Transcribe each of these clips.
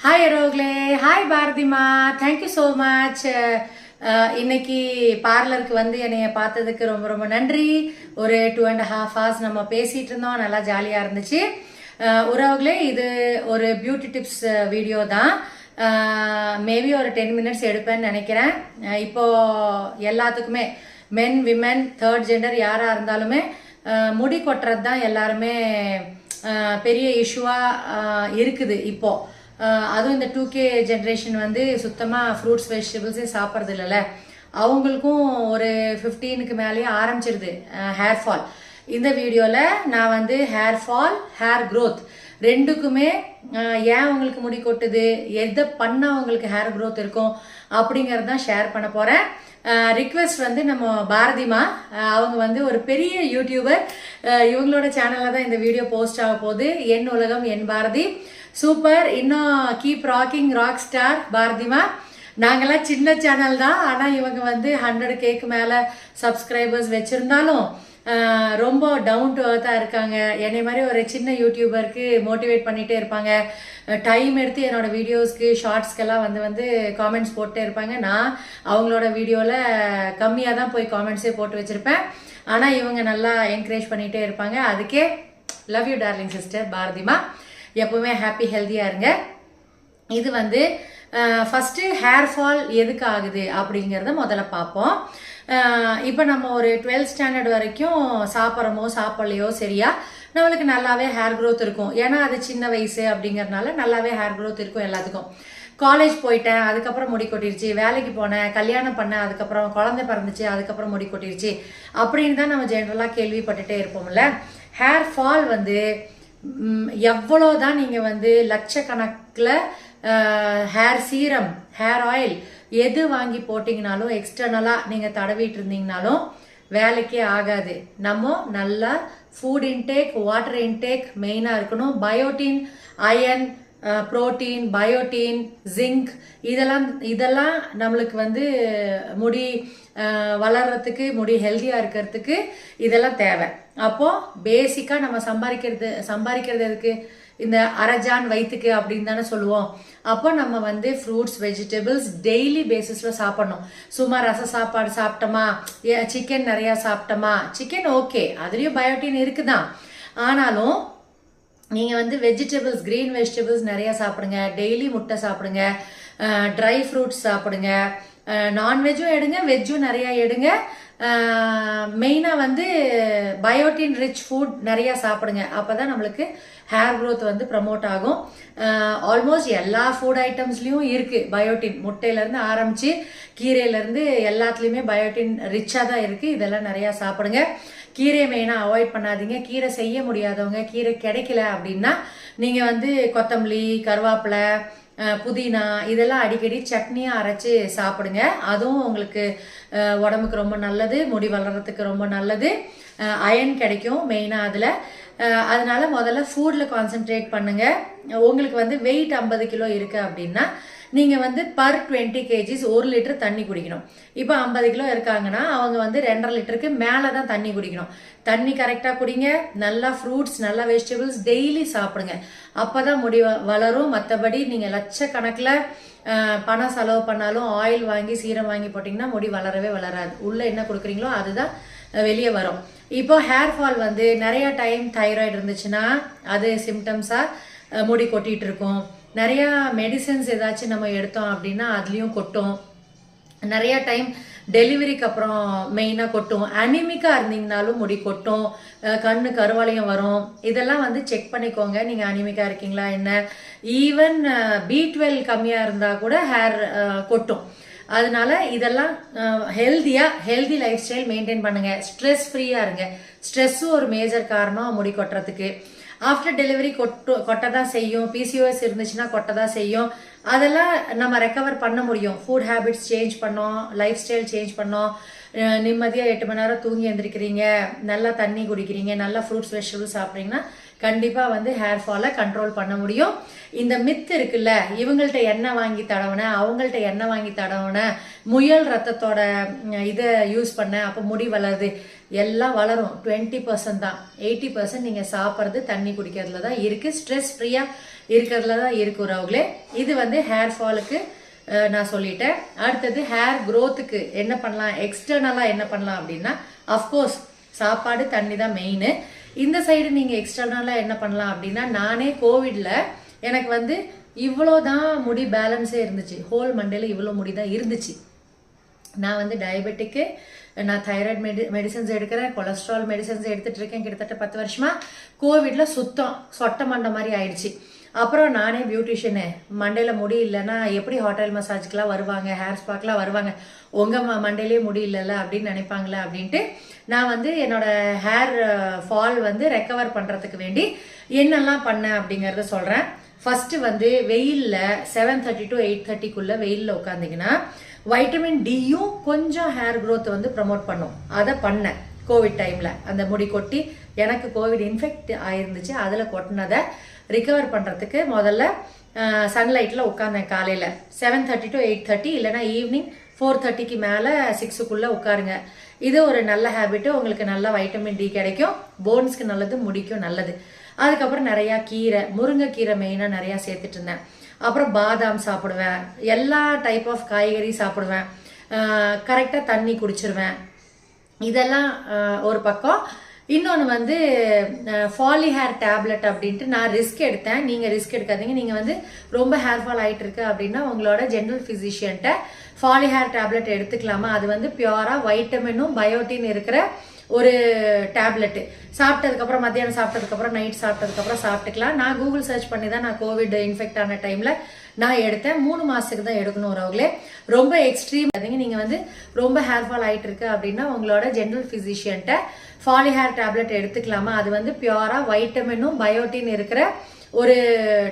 Hi Rokle, hi பாரதிமா, thank you so much. இன்னைக்கு பார்லருக்கு வந்து என்னைய பார்த்ததுக்கு ரொம்ப ரொம்ப நன்றி. ஒரு 2.5 hours நம்ம பேசிட்டு இருந்தோம், நல்லா ஜாலியாக இருந்துச்சு. உறவுகளே, இது ஒரு பியூட்டி டிப்ஸ் வீடியோ தான். மேபி ஒரு 10 minutes எடுப்பேன்னு நினைக்கிறேன். இப்போ எல்லாத்துக்குமே மென் விமென் தேர்ட் ஜெண்டர் யாராக இருந்தாலுமே முடி கொட்டுறது தான் எல்லாருமே பெரிய இஷ்யூவாக இருக்குது இப்போ. அதுவும் இந்த 2K ஜென்ரேஷன் வந்து சுத்தமாக ஃப்ரூட்ஸ் வெஜிடபிள்ஸே சாப்பிட்றது இல்லைல்ல, அவங்களுக்கும் ஒரு 15க்கு மேலேயே ஆரம்பிச்சிருது ஹேர் ஃபால். இந்த வீடியோவில் நான் வந்து ஹேர் ஃபால், ஹேர் க்ரோத் ரெண்டுக்குமே ஏன் உங்களுக்கு முடி கொட்டுது, எதை பண்ணால் உங்களுக்கு ஹேர் க்ரோத் இருக்கும் அப்படிங்கிறது தான் ஷேர் பண்ண போகிறேன். ரிக்வெஸ்ட் வந்து நம்ம பாரதிமா, அவங்க வந்து ஒரு பெரிய யூடியூபர். இவங்களோட சேனலில் தான் இந்த வீடியோ போஸ்ட் ஆக போகுது. என் உலகம் என் பாரதி. சூப்பர், இன்னும் கீப் ராக்கிங், ராக் ஸ்டார் பாரதிமா. நாங்கள்லாம் சின்ன சேனல் தான், ஆனால் இவங்க வந்து 100Kக்கு மேலே சப்ஸ்கிரைபர்ஸ் வச்சுருந்தாலும் ரொம்ப டவுன் டு அர்த்தாக இருக்காங்க. என்னை மாதிரி ஒரு சின்ன யூடியூபருக்கு மோட்டிவேட் பண்ணிகிட்டே இருப்பாங்க. டைம் எடுத்து என்னோடய வீடியோஸ்க்கு ஷார்ட்ஸ்க்கெல்லாம் வந்து காமெண்ட்ஸ் போட்டே இருப்பாங்க. நான் அவங்களோட வீடியோவில் கம்மியாக தான் போய் காமெண்ட்ஸே போட்டு வச்சுருப்பேன். ஆனால் இவங்க நல்லா என்கரேஜ் பண்ணிகிட்டே இருப்பாங்க. அதுக்கே லவ் யூ டார்லிங் சிஸ்டர் பாரதிமா. எப்பவுமே ஹாப்பி ஹெல்த்தியாக இருங்க. இது வந்து ஃபஸ்ட்டு ஹேர் ஃபால் எதுக்கு ஆகுது அப்படிங்கிறத முதல்ல பார்ப்போம். இப்போ நம்ம ஒரு 12th ஸ்டாண்டர்ட் வரைக்கும் சாப்பிட்றோமோ சாப்பிட்லையோ சரியா நம்மளுக்கு நல்லாவே ஹேர் க்ரோத் இருக்கும். ஏன்னா அது சின்ன வயசு அப்படிங்கிறதுனால நல்லாவே ஹேர் க்ரோத் இருக்கும் எல்லாத்துக்கும். காலேஜ் போயிட்டேன், அதுக்கப்புறம் முடி கொட்டிருச்சு. வேலைக்கு போனேன், கல்யாணம் பண்ணேன், அதுக்கப்புறம் குழந்தை பிறந்துச்சு, அதுக்கப்புறம் முடி கொட்டிருச்சு அப்படின்னு தான் நம்ம ஜென்ரலாக கேள்விப்பட்டுட்டே இருப்போம்ல. ஹேர் ஃபால் வந்து எவ்வளோதான் நீங்கள் வந்து லட்சக்கணக்கில் ஹேர் சீரம், ஹேர் ஆயில் எது வாங்கி போட்டிங்கனாலும், எக்ஸ்டர்னலாக நீங்கள் தடவிட்டு இருந்தீங்கனாலும் வேலைக்கே ஆகாது. நம்ம நல்லா ஃபுட் இன்டேக், வாட்டர் இன்டேக் மெயினாக இருக்கணும். Biotin, iron, protein, biotin, zinc இதெல்லாம் நம்மளுக்கு வந்து முடி வளர்கிறதுக்கு, முடி ஹெல்த்தியாக இருக்கிறதுக்கு இதெல்லாம் தேவை. அப்போது பேசிக்காக நம்ம சம்பாதிக்கிறது எதுக்கு? இந்த அரஜான் வயிற்றுக்கு அப்படின்னு தானே சொல்லுவோம். அப்போ நம்ம வந்து ஃப்ரூட்ஸ் வெஜிடபிள்ஸ் டெய்லி பேசிஸில் சாப்பிட்ணும். சும்மா ரச சாப்பாடு சாப்பிட்டோமா, சிக்கன் நிறையா சாப்பிட்டோமா, சிக்கன் ஓகே, அதுலேயும் பயோட்டின் இருக்குதான். ஆனாலும் நீங்கள் வந்து வெஜிடபிள்ஸ், க்ரீன் வெஜிடபிள்ஸ் நிறையா சாப்பிடுங்க. டெய்லி முட்டை சாப்பிடுங்க, ட்ரை ஃப்ரூட்ஸ் சாப்பிடுங்க, நான்வெஜ்ஜும் எடுங்க, வெஜ்ஜும் நிறையா எடுங்க. மெயினாக வந்து பயோட்டின் ரிச் ஃபுட் நிறையா சாப்பிடுங்க. அப்போ தான் நம்மளுக்கு ஹேர் க்ரோத் வந்து ப்ரமோட் ஆகும். ஆல்மோஸ்ட் எல்லா ஃபுட் ஐட்டம்ஸ்லேயும் இருக்குது பயோட்டின். முட்டையிலேருந்து ஆரம்பித்து கீரையிலேருந்து எல்லாத்துலேயுமே பயோட்டின் ரிச்சாக தான் இருக்குது. இதெல்லாம் நிறையா சாப்பிடுங்க. கீரையை மெயினாக அவாய்ட் பண்ணாதீங்க. கீரை செய்ய முடியாதவங்க, கீரை கிடைக்கல அப்படின்னா நீங்கள் வந்து கொத்தமல்லி, கருவேப்பிலை, புதினா இதெல்லாம் அடிக்கடி சட்னியாக அரைச்சி சாப்பிடுங்க. அதுவும் உங்களுக்கு உடம்புக்கு ரொம்ப நல்லது, முடி வளர்கிறதுக்கு ரொம்ப நல்லது. அயன் கிடைக்கும் மெயினாக அதில். அதனால முதல்ல ஃபுட்டில் கான்சென்ட்ரேட் பண்ணுங்கள். உங்களுக்கு வந்து வெயிட் 50 கிலோ இருக்குது அப்படின்னா நீங்கள் வந்து பர் 20 kgs 1 லிட்டர் தண்ணி குடிக்கணும். இப்போ 50 கிலோ இருக்காங்கன்னா அவங்க வந்து 2.5 லிட்டருக்கு மேலே தான் தண்ணி குடிக்கணும். தண்ணி கரெக்டாக குடிங்க. நல்லா ஃப்ரூட்ஸ், நல்லா வெஜிடபிள்ஸ் டெய்லி சாப்பிடுங்க. அப்போ தான் முடி வளரும். மற்றபடி நீங்கள் லட்சக்கணக்கில் பணம் செலவு பண்ணாலும், ஆயில் வாங்கி சீரம் வாங்கி போட்டிங்கன்னா முடி வளரவே வளராது. உள்ளே என்ன கொடுக்குறீங்களோ அதுதான் வெளியே வரும். இப்போ ஹேர் ஃபால் வந்து நிறையா டைம் தைராய்டு இருந்துச்சுன்னா அது சிம்டம்ஸாக முடி கொட்டிகிட்டு இருக்கும். நிறையா மெடிசன்ஸ் ஏதாச்சும் நம்ம எடுத்தோம் அப்படின்னா அதுலேயும் கொட்டும். நிறையா டைம் டெலிவரிக்கு அப்புறம் மெயினாக கொட்டும். அனிமிக்காக இருந்தீங்கனாலும் முடி கொட்டும், கண்ணு கருவளையம் வரும். இதெல்லாம் வந்து செக் பண்ணிக்கோங்க, நீங்கள் அனிமிக்காக இருக்கீங்களா என்ன. ஈவன் B12 கம்மியாக இருந்தால் கூட ஹேர் கொட்டும். அதனால இதெல்லாம் ஹெல்தி லைஃப் ஸ்டைல் மெயின்டைன் பண்ணுங்கள். ஸ்ட்ரெஸ் ஃப்ரீயாக இருங்க. ஸ்ட்ரெஸ்ஸும் ஒரு மேஜர் காரணம் முடி கொட்டுறதுக்கு. ஆஃப்டர் டெலிவரி கொட்டதான் செய்யும். PCOS இருந்துச்சுன்னா கொட்டதான் செய்யும். அதெல்லாம் நம்ம ரெக்கவர் பண்ண முடியும். ஃபுட் ஹேபிட்ஸ் சேஞ்ச் பண்ணோம், லைஃப் ஸ்டைல் சேஞ்ச் பண்ணோம், நிம்மதியாக 8 மணி நேரம் தூங்கி எழுந்திரிக்கிறீங்க, நல்லா தண்ணி குடிக்கிறீங்க, நல்லா ஃப்ரூட்ஸ் வெஜிடபிள்ஸ் சாப்பிட்றீங்கன்னா கண்டிப்பாக வந்து ஹேர் ஃபாலை கண்ட்ரோல் பண்ண முடியும். இந்த மித்து இருக்குல்ல, இவங்கள்ட்ட எண்ணெய் வாங்கி தடவுனேன், அவங்கள்ட்ட எண்ணெய் வாங்கி தடவுனேன், முயல் ரத்தத்தோட இதை யூஸ் பண்ணேன் அப்போ முடி வளருது, எல்லாம் வளரும். 20% தான், 80% நீங்க சாப்பிட்றது தண்ணி குடிக்கிறதுல தான் இருக்கு. ஸ்ட்ரெஸ் ஃப்ரீயா இருக்கிறதுல தான் இருக்கு உறவுகளே. இது வந்து ஹேர் ஃபாலுக்கு நான் சொல்லிட்டேன். அடுத்தது ஹேர் க்ரோத்துக்கு என்ன பண்ணலாம், எக்ஸ்டர்னலா என்ன பண்ணலாம் அப்படின்னா, அஃப்கோர்ஸ் சாப்பாடு தண்ணி தான் மெயின். இந்த சைடு நீங்க எக்ஸ்டர்னலா என்ன பண்ணலாம் அப்படின்னா, நானே கோவிட்ல எனக்கு வந்து இவ்வளோதான் முடி பேலன்ஸே இருந்துச்சு. ஹோல் மண்டேல இவ்வளோ முடி தான் இருந்துச்சு. நான் வந்து டயபெட்டிக்கு, நான் தைராய்டு மெடிசன்ஸ் எடுக்கிறேன், கொலஸ்ட்ரால் மெடிசன்ஸ் எடுத்துட்டு இருக்கேன் கிட்டத்தட்ட 10 வருஷமா. கோவிட்ல சுத்தம் சொட்ட மண்டை மாதிரி ஆயிடுச்சு. அப்புறம் நானே பியூட்டிஷியனு, மண்டையில முடி இல்லைன்னா எப்படி ஹோட்டல் மசாஜ்க்கெலாம் வருவாங்க, ஹேர் ஸ்பாக்கெலாம் வருவாங்க, உங்கள் மண்டையிலே முடி இல்லைல்ல அப்படின்னு நினைப்பாங்களே அப்படின்ட்டு நான் வந்து என்னோட ஹேர் ஃபால் வந்து ரெக்கவர் பண்ணுறதுக்கு வேண்டி என்னெல்லாம் பண்ணேன் அப்படிங்கிறத சொல்கிறேன். ஃபஸ்ட்டு வந்து வெயிலில் 7:30 to 8:30 வெயிலில் உட்காந்திங்கன்னா வைட்டமின் டியும் கொஞ்சம் ஹேர் க்ரோத் வந்து ப்ரமோட் பண்ணும். அதை பண்ணேன் கோவிட் டைமில். அந்த முடி கொட்டி எனக்கு கோவிட் இன்ஃபெக்ட் ஆயிருந்துச்சு, அதில் கொட்டினதை ரிகவர் பண்ணுறதுக்கு முதல்ல சன்லைட்டில் உட்காந்தேன். காலையில் 7:30 to 8:30, இல்லைனா ஈவினிங் 4:30 மேலே 6 உட்காருங்க. இது ஒரு நல்ல ஹேபிட்டு. உங்களுக்கு நல்லா வைட்டமின் டி கிடைக்கும், போன்ஸ்க்கு நல்லது, முடிக்கும் நல்லது. அதுக்கப்புறம் நிறையா கீரை, முருங்கைக்கீரை மெயினாக நிறையா சேர்த்துட்டு இருந்தேன். அப்புறம் பாதாம் சாப்பிடுவேன், எல்லா டைப் ஆஃப் காய்கறி சாப்பிடுவேன், கரெக்டாக தண்ணி குடிச்சிருவேன். இதெல்லாம் ஒரு பக்கம். இன்னொன்று வந்து ஃபாலி ஹேர் டேப்லெட் அப்படின்ட்டு நான் ரிஸ்க் எடுத்தேன். நீங்கள் ரிஸ்க் எடுக்காதீங்க. நீங்கள் வந்து ரொம்ப ஹேர் ஃபால் ஆகிட்டு இருக்கு அப்படின்னா உங்களோட ஜென்ரல் ஃபிசிஷியன்ட்ட ஃபாலி ஹேர் டேப்லெட் எடுத்துக்கலாமா. அது வந்து பியூராக வைட்டமினும் பயோட்டின் இருக்கிற ஒரு டேப்லெட்டு. சாப்பிட்டதுக்கப்புறம் மத்தியானம் சாப்பிட்டதுக்கப்புறம் நைட் சாப்பிட்டதுக்கப்புறம் சாப்பிட்டுக்கலாம். நான் கூகுள் சர்ச் பண்ணி தான் நான் கோவிட் இன்ஃபெக்ட் ஆன டைமில் நான் எடுத்தேன். 3 மாதத்துக்கு தான் எடுக்கணும் உறவுகளே. ரொம்ப எக்ஸ்ட்ரீம் அதிங்க. நீங்கள் வந்து ரொம்ப ஹேர் ஃபால் ஆகிட்டு இருக்கு அப்படின்னா உங்களோட ஜென்ரல் ஃபிசிஷியன்ட்ட ஃபாலி ஹேர் டேப்லெட் எடுத்துக்கலாமா. அது வந்து பியூராக வைட்டமினும் பயோட்டின் இருக்கிற ஒரு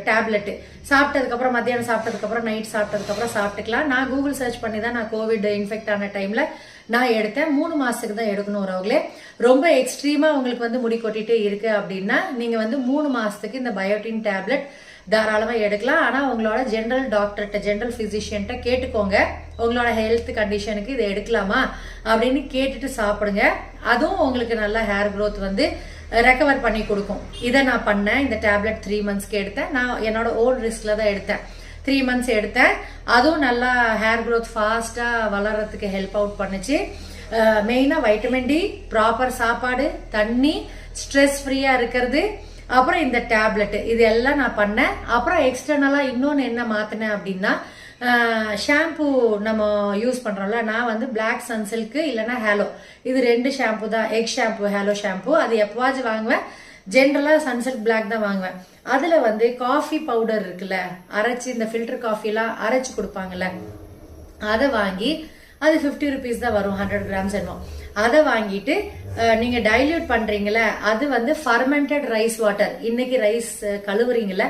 டேப்லெட்டு. சாப்பிட்டதுக்கப்புறம் மத்தியானம் சாப்பிட்டதுக்கப்புறம் நைட் சாப்பிட்டதுக்கப்புறம் சாப்பிட்டுக்கலாம். நான் கூகுள் சர்ச் பண்ணி தான் நான் கோவிட் இன்ஃபெக்ட் ஆன டைமில் நான் எடுத்தேன். 3 மாதத்துக்கு தான் எடுக்கணும் உறவுகளே. ரொம்ப எக்ஸ்ட்ரீமாக உங்களுக்கு வந்து முடி கொட்டிகிட்டே இருக்கு அப்படின்னா நீங்கள் வந்து 3 மாதத்துக்கு இந்த பயோட்டின் டேப்லெட் தாராளமாக எடுக்கலாம். ஆனால் உங்களோட ஜென்ரல் டாக்டர்கிட்ட, ஜென்ரல் ஃபிசிஷியன்ட்ட கேட்டுக்கோங்க, உங்களோட ஹெல்த் கண்டிஷனுக்கு இதை எடுக்கலாமா அப்படின்னு கேட்டுட்டு சாப்பிடுங்க. அதுவும் உங்களுக்கு நல்ல ஹேர் க்ரோத் வந்து ரெக்கவர் பண்ணி கொடுக்கும். இதை நான் பண்ணேன். இந்த டேப்லெட் 3 மந்த்ஸ்க்கு எடுத்தேன். நான் என்னோட ஓன் ரிஸ்கில் தான் எடுத்தேன். 3 மந்த்ஸ் எடுத்தேன். அதுவும் நல்லா ஹேர் க்ரோத் ஃபாஸ்ட்டாக வளர்கிறதுக்கு ஹெல்ப் அவுட் பண்ணுச்சு. மெயினாக வைட்டமின் டி, ப்ராப்பர் சாப்பாடு, தண்ணி, ஸ்ட்ரெஸ் ஃப்ரீயாக இருக்கிறது, அப்புறம் இந்த டேப்லெட்டு, இது எல்லாம் நான் பண்ணேன். அப்புறம் எக்ஸ்டர்னலாக இன்னொன்று என்ன மாற்றினேன் அப்படின்னா, ஷாம்பு நம்ம யூஸ் பண்ணுறோம்ல, நான் வந்து பிளாக் சன்சில்க்கு இல்லைனா ஹேலோ, இது 2 ஷாம்பு தான். எக் ஷாம்பு, ஹேலோ ஷாம்பு, அது எப்போவாச்சும் வாங்குவேன். ஜென்ரலாக சன்சில்க் பிளாக் தான் வாங்குவேன். அதில் வந்து காஃபி பவுடர் இருக்குல்ல, அரைச்சி இந்த ஃபில்டர் காஃபிலாம் அரைச்சி கொடுப்பாங்கல்ல, அதை வாங்கி, அது 50 rupees தான் வரும், 100 grams என்னமோ. அதை வாங்கிட்டு நீங்கள் டைல்யூட் பண்ணுறீங்கள, அது வந்து ஃபர்மெண்டட் ரைஸ் வாட்டர். இன்னைக்கு ரைஸ் கழுவுறீங்கள,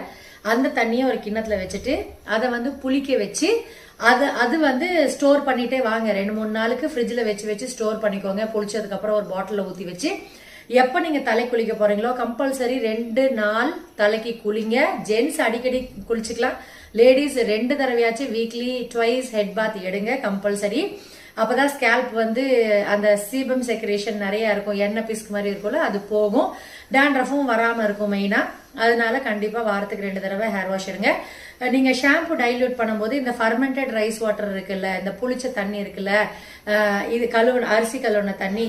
அந்த தண்ணியை ஒரு கிண்ணத்தில் வச்சுட்டு அதை வந்து புளிக்க வச்சு அது வந்து ஸ்டோர் பண்ணிட்டே வாங்க. 2-3 நாளுக்கு ஃப்ரிட்ஜில் வச்சு ஸ்டோர் பண்ணிக்கோங்க. புளிச்சதுக்கப்புறம் ஒரு பாட்டிலில் ஊற்றி வச்சு எப்போ நீங்கள் தலை குளிக்க போகிறீங்களோ கம்பல்சரி 2 நாள் தலைக்கு குளிங்க. ஜென்ஸ் அடிக்கடி குளிச்சுக்கலாம், லேடிஸ் 2 தடவையாச்சும் வீக்லி ட்வைஸ் ஹெட் பாத் எடுங்க கம்பல்சரி. அப்போதான் ஸ்கேல்ப் வந்து அந்த சீபம் செக்ரேஷன் நிறைய இருக்கும், எண்ணெய் பிஸ்க் மாதிரி இருக்கும்ல, அது போகும். டேண்ட்ரஃபும் வராமல் இருக்கும் மெயினாக. அதனால கண்டிப்பாக வாரத்துக்கு 2 தடவை ஹேர் வாஷ் எடுங்க. நீங்கள் ஷாம்பு டைல்யூட் பண்ணும்போது இந்த ஃபர்மெண்டட் ரைஸ் வாட்டர் இருக்குல்ல, இந்த புளிச்ச தண்ணி இருக்குல்ல, இது அரிசி கழுவுன தண்ணி,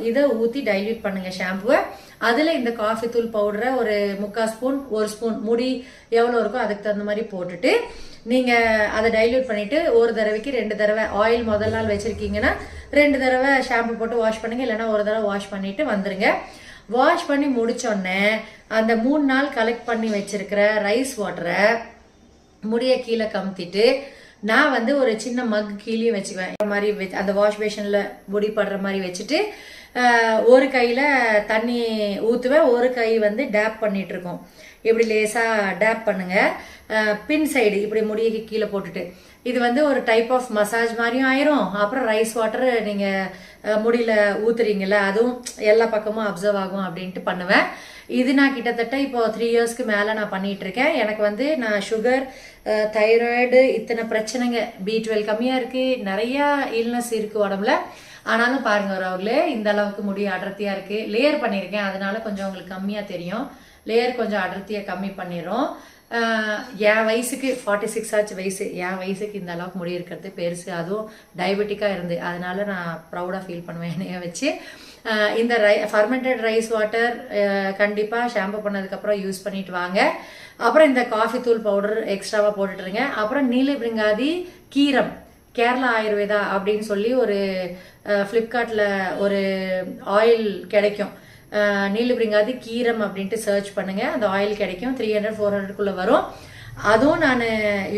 இதை ஊற்றி டைல்யூட் பண்ணுங்க ஷாம்புவை. அதில் இந்த காஃபி தூள் பவுடரை ஒரு 3/4 ஸ்பூன், 1 ஸ்பூன், முடி எவ்வளோ இருக்கோ அதுக்கு தகுந்த மாதிரி போட்டுட்டு நீங்கள் அதை டைல்யூட் பண்ணிவிட்டு ஒரு தடவைக்கு 2 தடவை ஆயில் முதல் நாள் வச்சுருக்கீங்கன்னா 2 தடவை ஷாம்பு போட்டு வாஷ் பண்ணுங்க, இல்லைன்னா ஒரு தடவை வாஷ் பண்ணிட்டு வந்துருங்க. வாஷ் பண்ணி முடிச்சோடனே அந்த 3 நாள் கலெக்ட் பண்ணி வச்சிருக்கிற ரைஸ் வாட்டரை முடிய கீழே கமுத்திட்டு, நான் வந்து ஒரு சின்ன மக் கீழே வச்சுக்குவேன். இந்த மாதிரி அந்த வாஷ் பேஷனில் முடி படுற மாதிரி வச்சுட்டு ஒரு கையில் தண்ணி ஊற்றுவேன், ஒரு கை வந்து டேப் பண்ணிட்டு இருக்கோம். இப்படி லேசாக டேப் பண்ணுங்க, பின் சைடு இப்படி முடியக்கு கீழே போட்டுட்டு. இது வந்து ஒரு டைப் ஆஃப் மசாஜ் மாதிரியும் ஆயிரும். அப்புறம் ரைஸ் வாட்டர் நீங்கள் முடியல ஊத்துறீங்கல்ல, அதுவும் எல்லா பக்கமும் அப்சர்வ் ஆகும் அப்படின்ட்டு பண்ணுவேன். இது நான் கிட்டத்தட்ட இப்போ 3 இயர்ஸ்க்கு மேலே நான் பண்ணிட்டு இருக்கேன். எனக்கு வந்து நான் சுகர், தைராய்டு, இத்தனை பிரச்சனைங்க, B12 கம்மியாக இருக்குது, நிறையா இல்னஸ் இருக்குது உடம்புல. ஆனாலும் பாருங்க வரவங்களே இந்த அளவுக்கு முடி அடர்த்தியா இருக்கு. லேயர் பண்ணியிருக்கேன், அதனால கொஞ்சம் உங்களுக்கு கம்மியா தெரியும். லேயர் கொஞ்சம் அடர்த்தியா கம்மி பண்ணிடும். என் வயசுக்கு 46 ஆச்சு வயசு. என் வயசுக்கு இந்த அளவுக்கு முடி இருக்கிறது பெருசு. அதுவும் டயபெட்டிக்கா இருந்து, அதனால நான் ப்ரௌடா ஃபீல் பண்ணுவேன் என்னைய வச்சு. இந்த ஃபர்மெண்டட் ரைஸ் வாட்டர் கண்டிப்பா ஷாம்பு பண்ணதுக்கப்புறம் யூஸ் பண்ணிட்டு வாங்க. அப்புறம் இந்த காஃபி தூள் பவுடர் எக்ஸ்ட்ராவா போட்டுட்டுருங்க. அப்புறம் நீலபிரிங்காதி கீரம் கேரளா ஆயுர்வேதா அப்படின்னு சொல்லி ஒரு ஃப்ளிப்கார்ட்ல ஒரு ஆயில் கிடைக்கும். நீலபிரிங்காதி கீரம் அப்படின்ட்டு சர்ச் பண்ணுங்க, அந்த ஆயில் கிடைக்கும். 300-400 வரும். அதுவும் நான்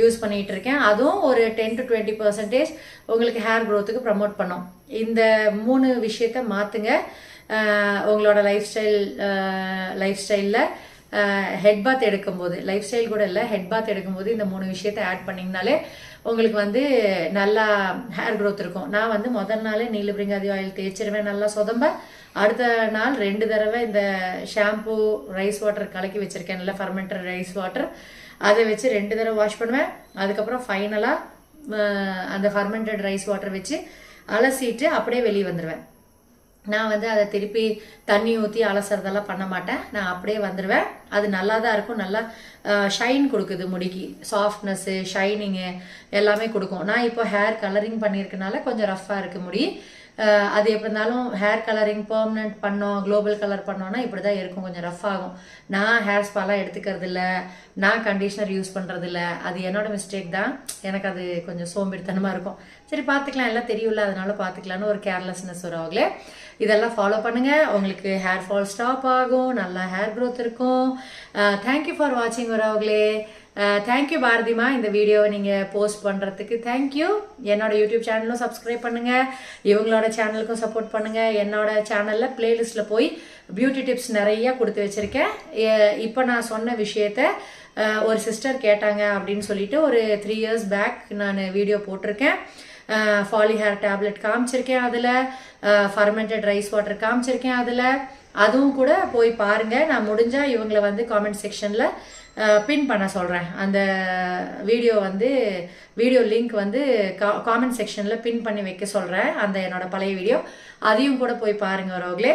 யூஸ் பண்ணிட்டு இருக்கேன். அதுவும் ஒரு 10 to 20% உங்களுக்கு ஹேர் க்ரோத்துக்கு ப்ரமோட் பண்ணும். இந்த 3 விஷயத்த மாத்துங்க உங்களோட லைஃப் ஸ்டைலில். ஹெட் பாத் எடுக்கும்போது, லைஃப் ஸ்டைல் கூட இல்லை, ஹெட் பாத் எடுக்கும்போது இந்த 3 விஷயத்த ஆட் பண்ணிங்கனாலே உங்களுக்கு வந்து நல்லா ஹேர் க்ரோத் இருக்கும். நான் வந்து முதல் நாளே நீலபிரிங்காதி ஆயில் தேய்ச்சிருவேன் நல்லா சொதம்ப. அடுத்த நாள் 2 தடவை இந்த ஷாம்பு ரைஸ் வாட்டர் கலக்கி வச்சிருக்கேன், நல்லா ஃபர்மெண்டட் ரைஸ் வாட்டர், அதை வச்சு 2 தடவை வாஷ் பண்ணுவேன். அதுக்கப்புறம் ஃபைனலாக அந்த ஃபர்மெண்டட் ரைஸ் வாட்டர் வச்சு அலசிட்டு அப்படியே வெளியே வந்துடுவேன். நான் வந்து அதை திருப்பி தண்ணி ஊற்றி அலசுறதெல்லாம் பண்ண மாட்டேன், நான் அப்படியே வந்துடுவேன். அது நல்லா தான் இருக்கும், நல்லா ஷைன் கொடுக்குது முடிக்கு, சாஃப்ட்னஸ்ஸு ஷைனிங்கு எல்லாமே கொடுக்கும். நான் இப்போ ஹேர் கலரிங் பண்ணியிருக்கனால கொஞ்சம் ரஃப்பாக இருக்குது முடி. அது எப்படி இருந்தாலும் ஹேர் கலரிங் பெர்மனன்ட் பண்ணோம், குளோபல் கலர் பண்ணோன்னா இப்படி தான் இருக்கும், கொஞ்சம் ரஃப் ஆகும். நான் ஹேர் ஸ்பாலாம் எடுத்துக்கிறது இல்லை, நான் கண்டிஷனர் யூஸ் பண்ணுறது இல்லை. அது என்னோட மிஸ்டேக் தான், எனக்கு அது கொஞ்சம் சோம்பேறித்தனமாக இருக்கும். சரி பார்த்துக்கலாம், எல்லாம் தெரியும்ல, அதனால பார்த்துக்கலான்னு ஒரு கேர்லெஸ்னஸ் வராங்களே. இதெல்லாம் ஃபாலோ பண்ணுங்க, உங்களுக்கு ஹேர் ஃபால் ஸ்டாப் ஆகும், நல்லா ஹேர் க்ரோத் இருக்கும். தேங்க்யூ ஃபார் வாட்சிங் வரவங்களே. தேங்க்யூ பாரதிமா, இந்த வீடியோவை நீங்கள் போஸ்ட் பண்ணுறதுக்கு தேங்க்யூ. என்னோட யூடியூப் சேனலும் சப்ஸ்கிரைப் பண்ணுங்கள், இவங்களோட சேனலுக்கும் சப்போர்ட் பண்ணுங்கள். என்னோட சேனலில் பிளேலிஸ்ட்டில் போய் பியூட்டி டிப்ஸ் நிறைய கொடுத்து வச்சுருக்கேன். இப்போ நான் சொன்ன விஷயத்த ஒரு சிஸ்டர் கேட்டாங்க அப்படின்னு சொல்லிட்டு ஒரு 3 years பேக் நான் வீடியோ போட்டிருக்கேன். ஃபாலி ஹேர் டேப்லெட் காமிச்சிருக்கேன், அதில் ஃபர்மெண்டட் ரைஸ் வாட்டர் காமிச்சிருக்கேன், அதில் அதுவும் கூட போய் பாருங்கள். நான் முடிஞ்சால் இவங்களை வந்து காமெண்ட் செக்ஷனில் பின் பண்ண சொல்கிறேன். அந்த வீடியோ லிங்க் வந்து காமெண்ட் செக்ஷனில் பின் பண்ணி வைக்க சொல்கிறேன், அந்த என்னோட பழைய வீடியோ. அதையும் கூட போய் பாருங்க வரவங்களே.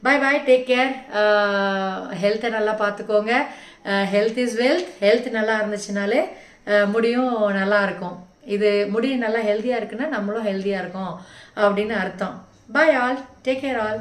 பாய் பாய், டேக் கேர். ஹெல்த்தை நல்லா பார்த்துக்கோங்க. Health is wealth. ஹெல்த் நல்லா இருந்துச்சுனாலே முடியும் நல்லா இருக்கும். இது முடி நல்லா ஹெல்த்தியாக இருக்குன்னா நம்மளும் ஹெல்த்தியாக இருக்கோம் அப்படின்னு அர்த்தம். Bye all, take care all.